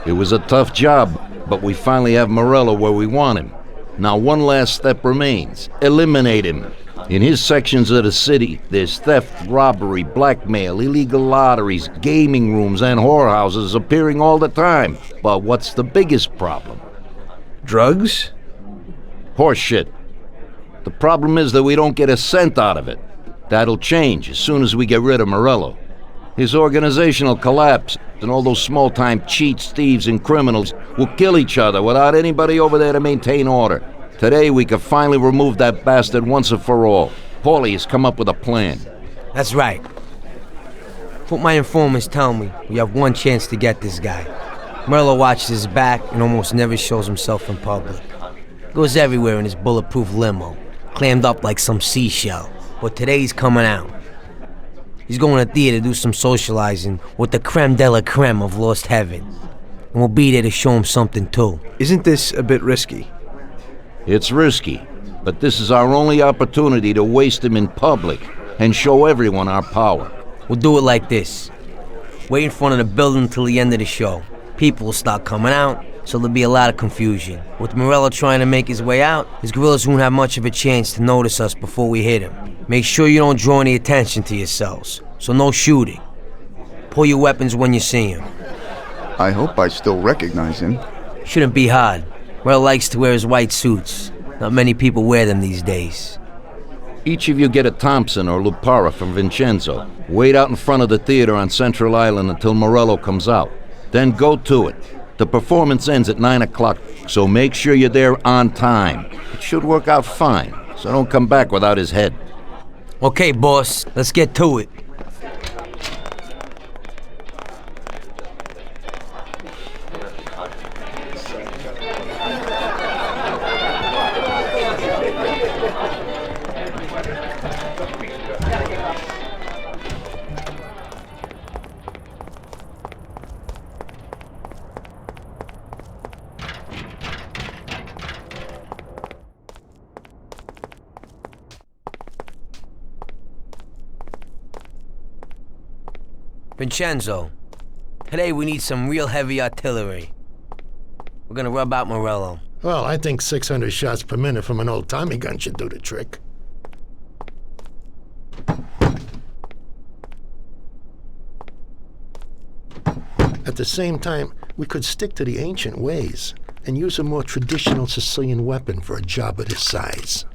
It was a tough job, but we finally have Morello where we want him. Now one last step remains. Eliminate him. In his sections of the city, there's theft, robbery, blackmail, illegal lotteries, gaming rooms, and whorehouses appearing all the time. But what's the biggest problem? Drugs? Horseshit. The problem is that we don't get a cent out of it. That'll change as soon as we get rid of Morello. His organization will collapse, and all those small-time cheats, thieves, and criminals will kill each other without anybody over there to maintain order. Today, we could finally remove that bastard once and for all. Paulie has come up with a plan. That's right. What my informants tell me, we have one chance to get this guy. Morello watches his back and almost never shows himself in public. Goes everywhere in his bulletproof limo, clammed up like some seashell. But today he's coming out. He's going to theater to do some socializing with the creme de la creme of Lost Heaven. And we'll be there to show him something too. Isn't this a bit risky? It's risky, but this is our only opportunity to waste him in public and show everyone our power. We'll do it like this. Wait in front of the building until the end of the show. People will start coming out, so there'll be a lot of confusion. With Morello trying to make his way out, his guerrillas won't have much of a chance to notice us before we hit him. Make sure you don't draw any attention to yourselves, so no shooting. Pull your weapons when you see him. I hope I still recognize him. Shouldn't be hard. Morello likes to wear his white suits. Not many people wear them these days. Each of you get a Thompson or Lupara from Vincenzo. Wait out in front of the theater on Central Island until Morello comes out. Then go to it. The performance ends at 9 o'clock, so make sure you're there on time. It should work out fine, so don't come back without his head. Okay, boss, let's get to it. Vincenzo, today we need some real heavy artillery. We're gonna rub out Morello. Well, I think 600 shots per minute from an old Tommy gun should do the trick. At the same time, we could stick to the ancient ways and use a more traditional Sicilian weapon for a job of this size.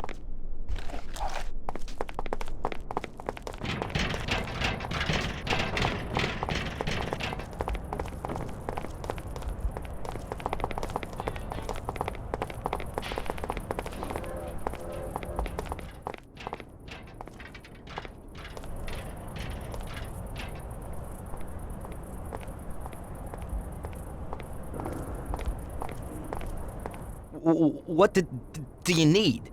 What do you need?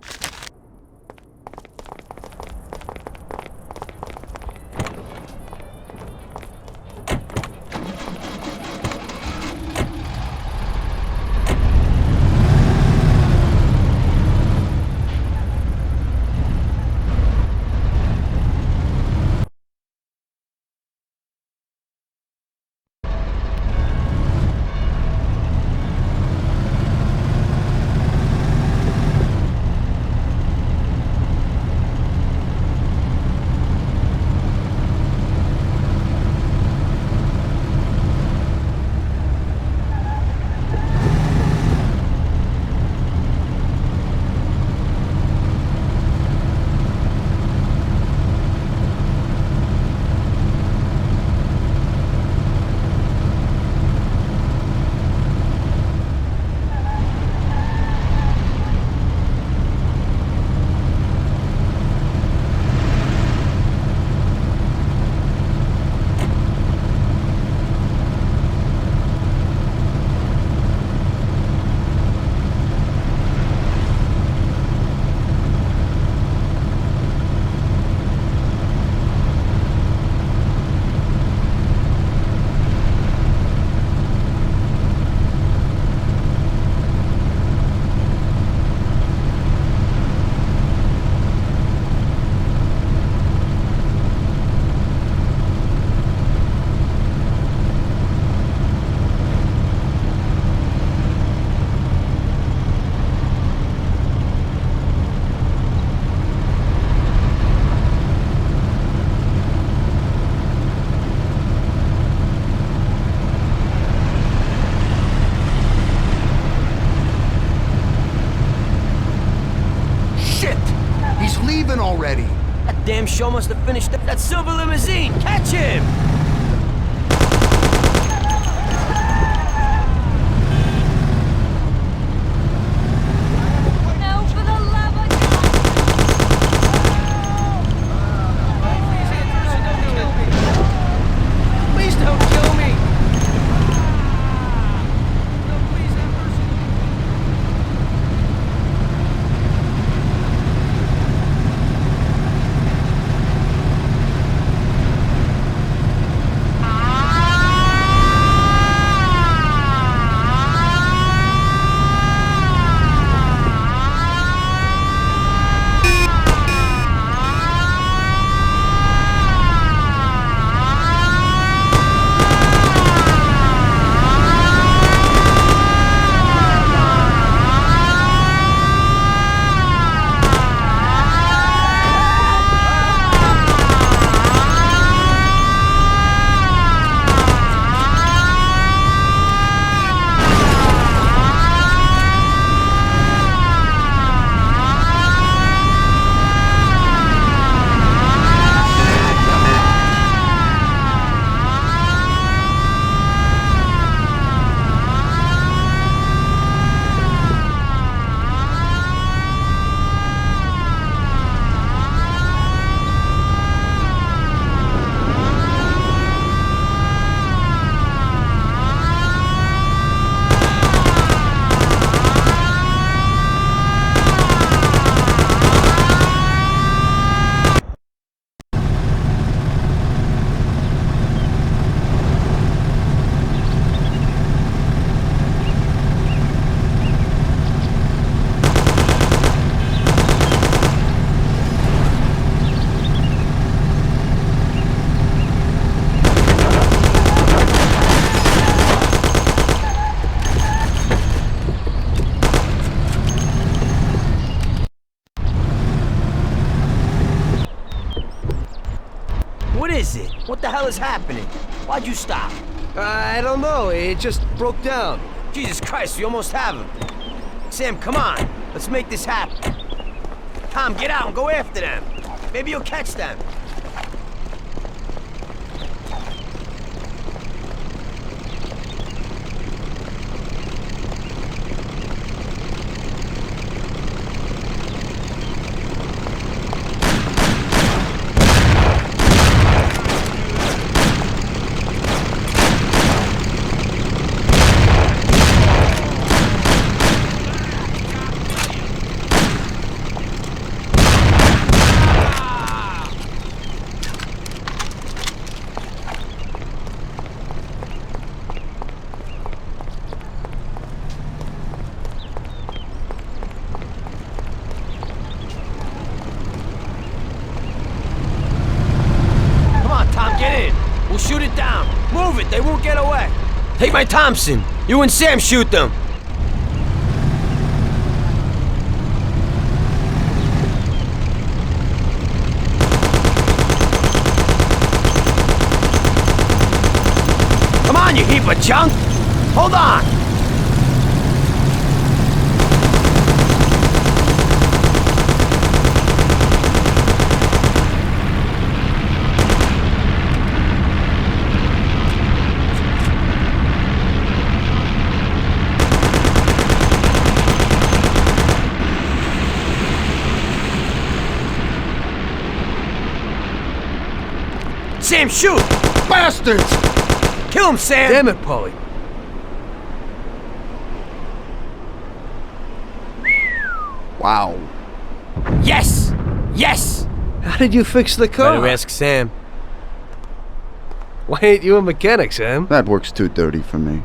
show must have finished that silver limousine. Catch him! No, for the love of God! Please don't kill me! What is it? What the hell is happening? Why'd you stop? I don't know. It just broke down. Jesus Christ, we almost have him. Sam, come on. Let's make this happen. Tom, get out and go after them. Maybe you'll catch them. We'll shoot it down. Move it, they won't get away. Take my Thompson. You and Sam shoot them. Come on, you heap of junk. Hold on. Sam, shoot! Bastards! Kill him, Sam! Damn it, Paulie. Wow. Yes! Yes! How did you fix the car? Better ask Sam. Why ain't you a mechanic, Sam? That works too dirty for me.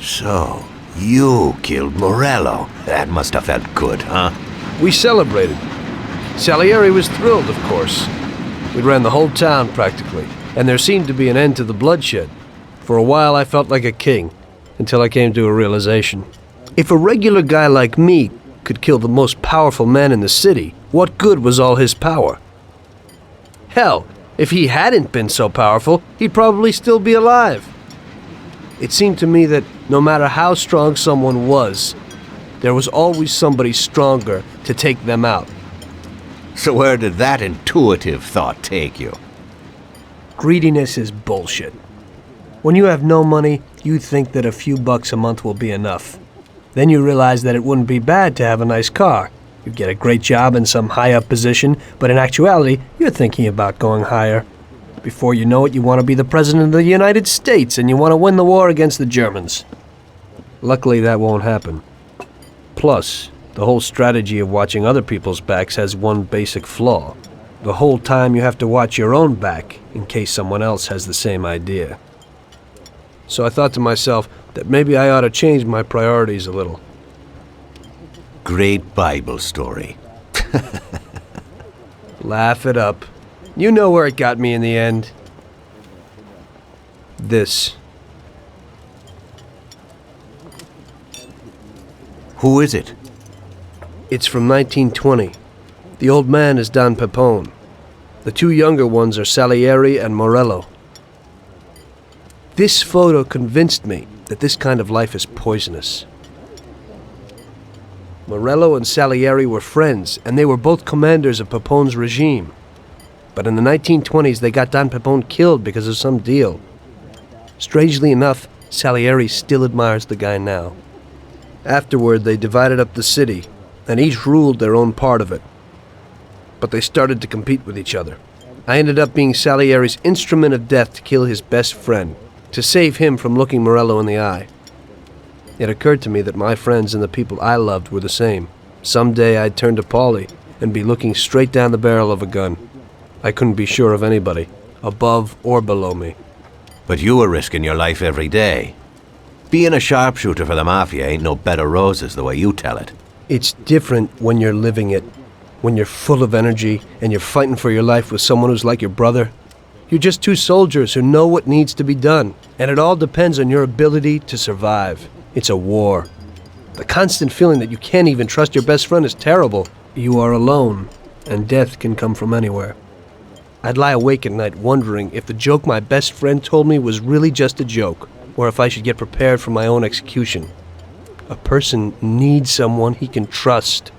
So, you killed Morello. That must have felt good, huh? We celebrated. Salieri was thrilled, of course. We ran the whole town, practically, and there seemed to be an end to the bloodshed. For a while, I felt like a king, until I came to a realization. If a regular guy like me could kill the most powerful man in the city, what good was all his power? Hell, if he hadn't been so powerful, he'd probably still be alive. It seemed to me that no matter how strong someone was, there was always somebody stronger to take them out. So where did that intuitive thought take you? Greediness is bullshit. When you have no money, you think that a few bucks a month will be enough. Then you realize that it wouldn't be bad to have a nice car. You get a great job in some high-up position, but in actuality, you're thinking about going higher. Before you know it, you want to be the President of the United States, and you want to win the war against the Germans. Luckily, that won't happen. Plus, the whole strategy of watching other people's backs has one basic flaw. The whole time you have to watch your own back, in case someone else has the same idea. So I thought to myself that maybe I ought to change my priorities a little. Great Bible story. Laugh it up. You know where it got me in the end. This. Who is it? It's from 1920. The old man is Don Pepone. The two younger ones are Salieri and Morello. This photo convinced me that this kind of life is poisonous. Morello and Salieri were friends, and they were both commanders of Pepone's regime. But in the 1920s, they got Don Pepone killed because of some deal. Strangely enough, Salieri still admires the guy now. Afterward, they divided up the city, and each ruled their own part of it. But they started to compete with each other. I ended up being Salieri's instrument of death to kill his best friend, to save him from looking Morello in the eye. It occurred to me that my friends and the people I loved were the same. Someday I'd turn to Paulie and be looking straight down the barrel of a gun. I couldn't be sure of anybody, above or below me. But you were risking your life every day. Being a sharpshooter for the Mafia ain't no bed of roses the way you tell it. It's different when you're living it, when you're full of energy and you're fighting for your life with someone who's like your brother. You're just two soldiers who know what needs to be done, and it all depends on your ability to survive. It's a war. The constant feeling that you can't even trust your best friend is terrible. You are alone, and death can come from anywhere. I'd lie awake at night wondering if the joke my best friend told me was really just a joke, or if I should get prepared for my own execution. A person needs someone he can trust.